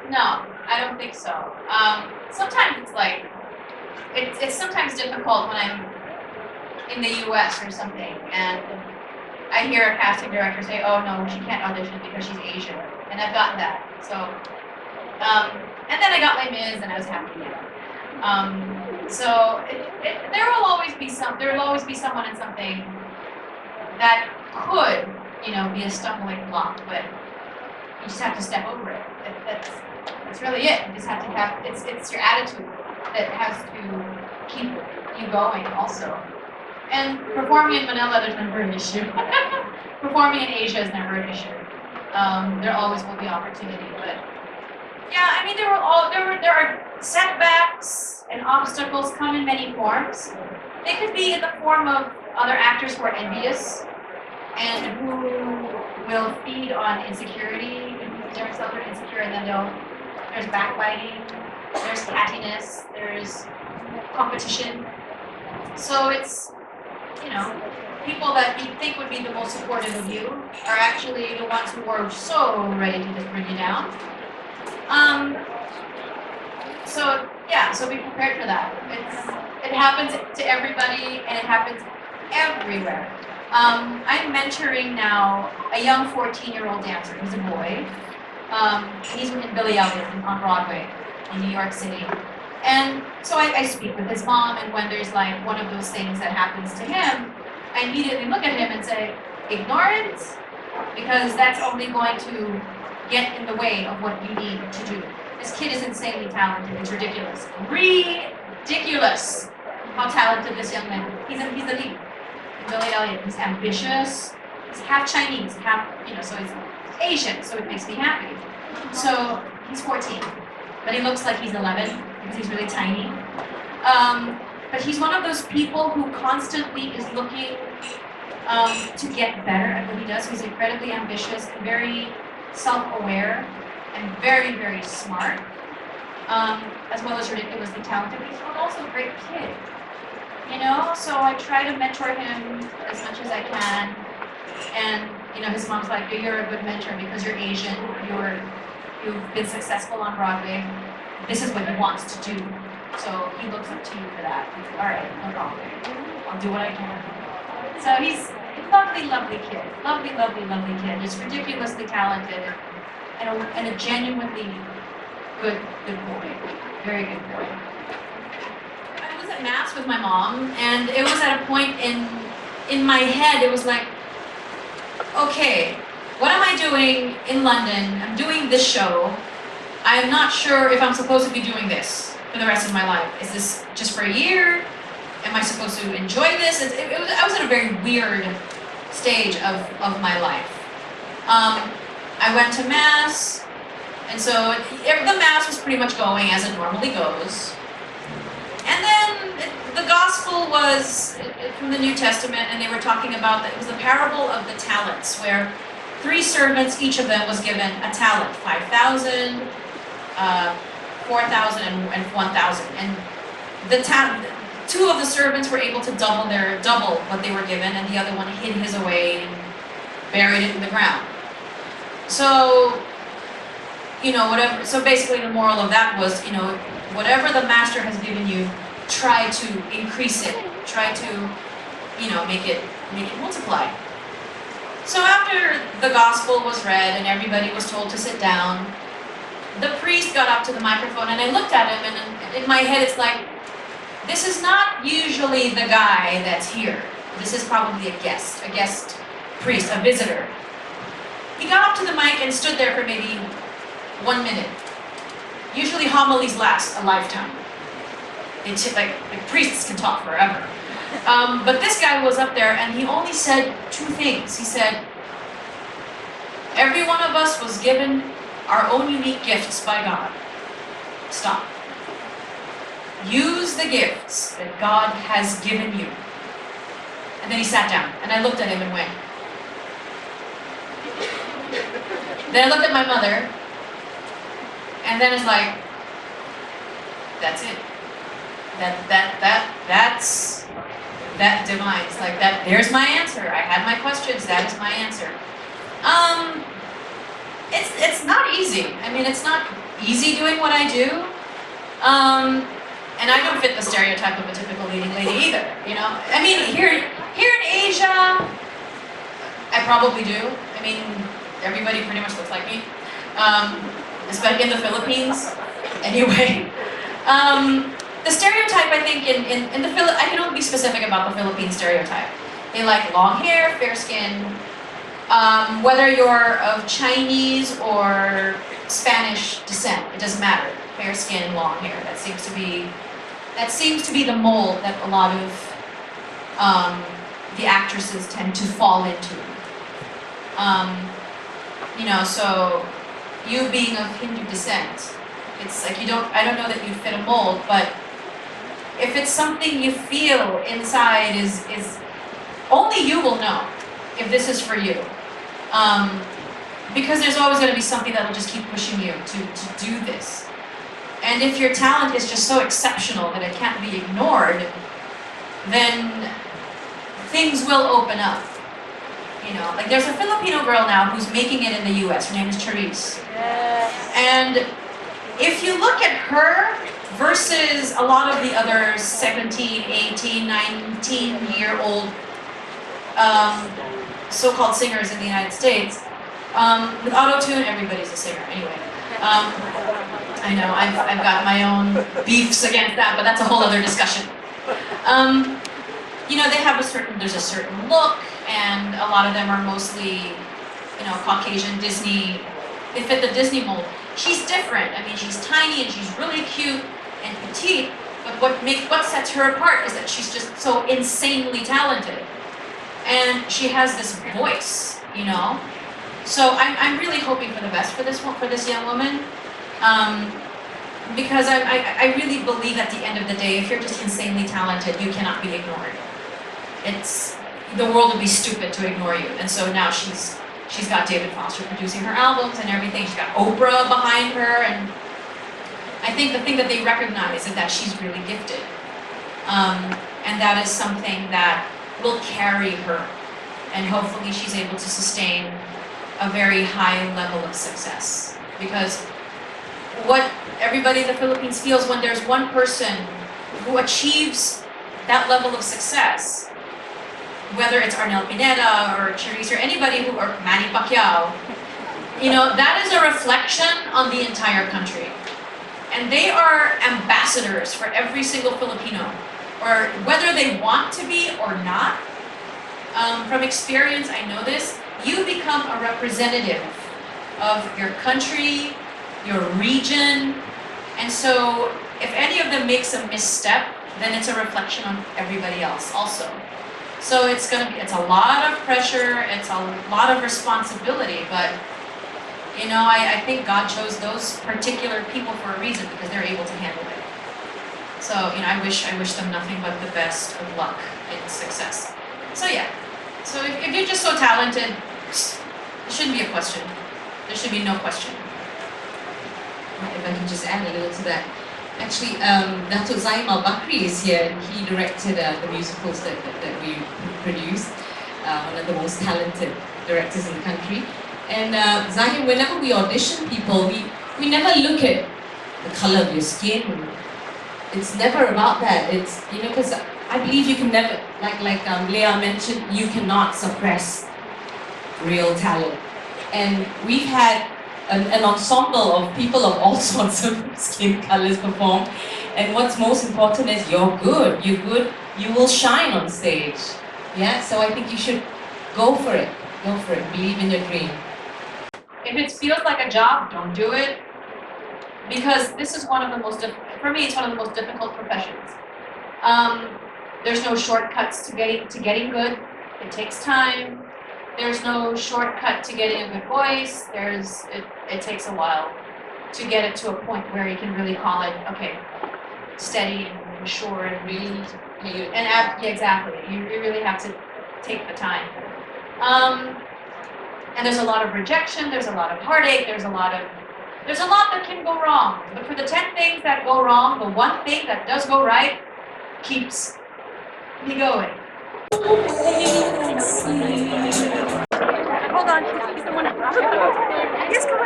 No, I don't think so. Sometimes it's like, it's sometimes difficult when I'm in the US or something and I hear a casting director say, oh no, she can't audition because she's Asian. And I've gotten that. So, and then I got my Ms. and I was happy. So there will always be someone in something that could, be a stumbling block, but you just have to step over it. That's really it. You just have to have, it's your attitude that has to keep you going also. And performing in Manila, there's never an issue. Performing in Asia is never an issue. There always will be opportunity, but yeah, I mean, there are setbacks and obstacles come in many forms. They could be in the form of other actors who are envious and who will feed on insecurity. There's other insecure, and then there's backbiting, there's cattiness, there's competition. So it's, people that you think would be the most supportive of you are actually the ones who are so ready to just bring you down. So be prepared for that. It happens to everybody, and it happens everywhere. I'm mentoring now a young 14-year-old dancer. He's a boy. He's in Billy Elliot on Broadway in New York City. And so I speak with his mom, and when there's like one of those things that happens to him, I immediately look at him and say, ignore it, because that's only going to get in the way of what you need to do. This kid is insanely talented. It's ridiculous. Ridiculous how talented this young man is. He's the lead. Billy Elliot. He's ambitious. He's half Chinese, so he's Asian, so it makes me happy. So he's 14, but he looks like he's 11 because he's really tiny. But he's one of those people who constantly is looking to get better at what he does. He's incredibly ambitious and very self-aware and very, very smart, as well as ridiculously talented. He's also a great kid, So I try to mentor him as much as I can. And his mom's like, you're a good mentor because you're Asian. You've been successful on Broadway. This is what he wants to do. So he looks up to you for that. He's like, all right, no problem. I'll do what I can. So he's a lovely, lovely kid. Lovely, lovely, lovely kid. Just ridiculously talented and a genuinely good boy. Very good boy. I was at Mass with my mom, and it was at a point in my head, it was like, okay, what am I doing in London? I'm doing this show. I'm not sure if I'm supposed to be doing this for the rest of my life. Is this just for a year? Am I supposed to enjoy this? I was at a very weird stage of my life. I went to Mass, and so the Mass was pretty much going as it normally goes. And then the gospel was from the New Testament, and they were talking about that it was the parable of the talents, where 3 servants, each of them was given a talent, 5,000, 4,000, and 1,000. And 2 of the servants were able to double what they were given, and the other one hid his away and buried it in the ground. So, whatever. So basically, the moral of that was, whatever the master has given you, try to increase it. Try to, make it multiply. So after the gospel was read and everybody was told to sit down, the priest got up to the microphone, and I looked at him, and in my head it's like, this is not usually the guy that's here. This is probably a guest priest, a visitor. He got up to the mic and stood there for maybe 1 minute. Usually homilies last a lifetime. Priests can talk forever. But this guy was up there, and he only said 2 things. He said, every one of us was given our own unique gifts by God. Stop. Use the gifts that God has given you. And then he sat down, and I looked at him and went. Then I looked at my mother, and then it's like, that's it. That divines, like that, there's my answer. I had my questions, that is my answer. It's not easy. I mean, it's not easy doing what I do. And I don't fit the stereotype of a typical leading lady either, you know? I mean, here in Asia, I probably do. I mean, everybody pretty much looks like me, especially in the Philippines. Anyway, the stereotype, I think, in the Philippines, I can only be specific about the Philippine stereotype. They like long hair, fair skin. Whether you're of Chinese or Spanish descent, it doesn't matter. Fair skin, long hair. That seems to be the mold that a lot of the actresses tend to fall into. You know, so you being of Hindu descent, it's like I don't know that you fit a mold, but if it's something you feel inside is only you will know if this is for you. Because there's always going to be something that will just keep pushing you to do this. And if your talent is just so exceptional that it can't be ignored, then things will open up. You know, like there's a Filipino girl now who's making it in the US. Her name is Charisse. Yes. And if you look at her versus a lot of the other 17, 18, 19-year-old so-called singers in the United States, with auto-tune, everybody's a singer anyway. I know, I've got my own beefs against that, but that's a whole other discussion. You know, there's a certain look, and a lot of them are mostly, you know, Caucasian Disney. They fit the Disney mold. She's different. I mean, she's tiny and she's really cute and petite, but what sets her apart is that she's just so insanely talented. And she has this voice, you know? So I'm really hoping for the best for this young woman. Because I really believe at the end of the day, if you're just insanely talented, you cannot be ignored. The world would be stupid to ignore you. And so now she's got David Foster producing her albums and everything. She's got Oprah behind her, and I think the thing that they recognize is that she's really gifted. And that is something that will carry her, and hopefully she's able to sustain a very high level of success. Because what everybody in the Philippines feels when there's one person who achieves that level of success, whether it's Arnel Pineda or Charisse or anybody or Manny Pacquiao, you know, that is a reflection on the entire country. And they are ambassadors for every single Filipino, or whether they want to be or not. From experience, I know this, you become a representative of your country, your region, and so if any of them makes a misstep, then it's a reflection on everybody else also. So it's a lot of pressure, it's a lot of responsibility, but you know, I think God chose those particular people for a reason, because they're able to handle it. So, you know, I wish them nothing but the best of luck and success. So yeah, so if you're just so talented, it shouldn't be a question. There should be no question. If I can just add a little to that. Actually, Datuk Zaim Al-Bakri is here, and he directed the musicals that we produced, one of the most talented directors in the country. And Zahim, whenever we audition people, we never look at the color of your skin. It's never about that. It's, you know, because I believe you can never, like Lea mentioned, you cannot suppress real talent. And we've had an ensemble of people of all sorts of skin colors perform, and what's most important is you're good, you will shine on stage. Yeah, so I think you should go for it, believe in your dream. If it feels like a job, don't do it, because this is one of the most, for me, it's one of the most difficult professions. There's no shortcuts to getting good. It takes time. There's no shortcut to getting a good voice. It takes a while to get it to a point where you can really call it, okay, steady and sure and really, yeah, exactly. You really have to take the time. And there's a lot of rejection. There's a lot of heartache. There's a lot that can go wrong. But for the 10 things that go wrong, the one thing that does go right keeps me going. Hold on, someone. Yes, come on.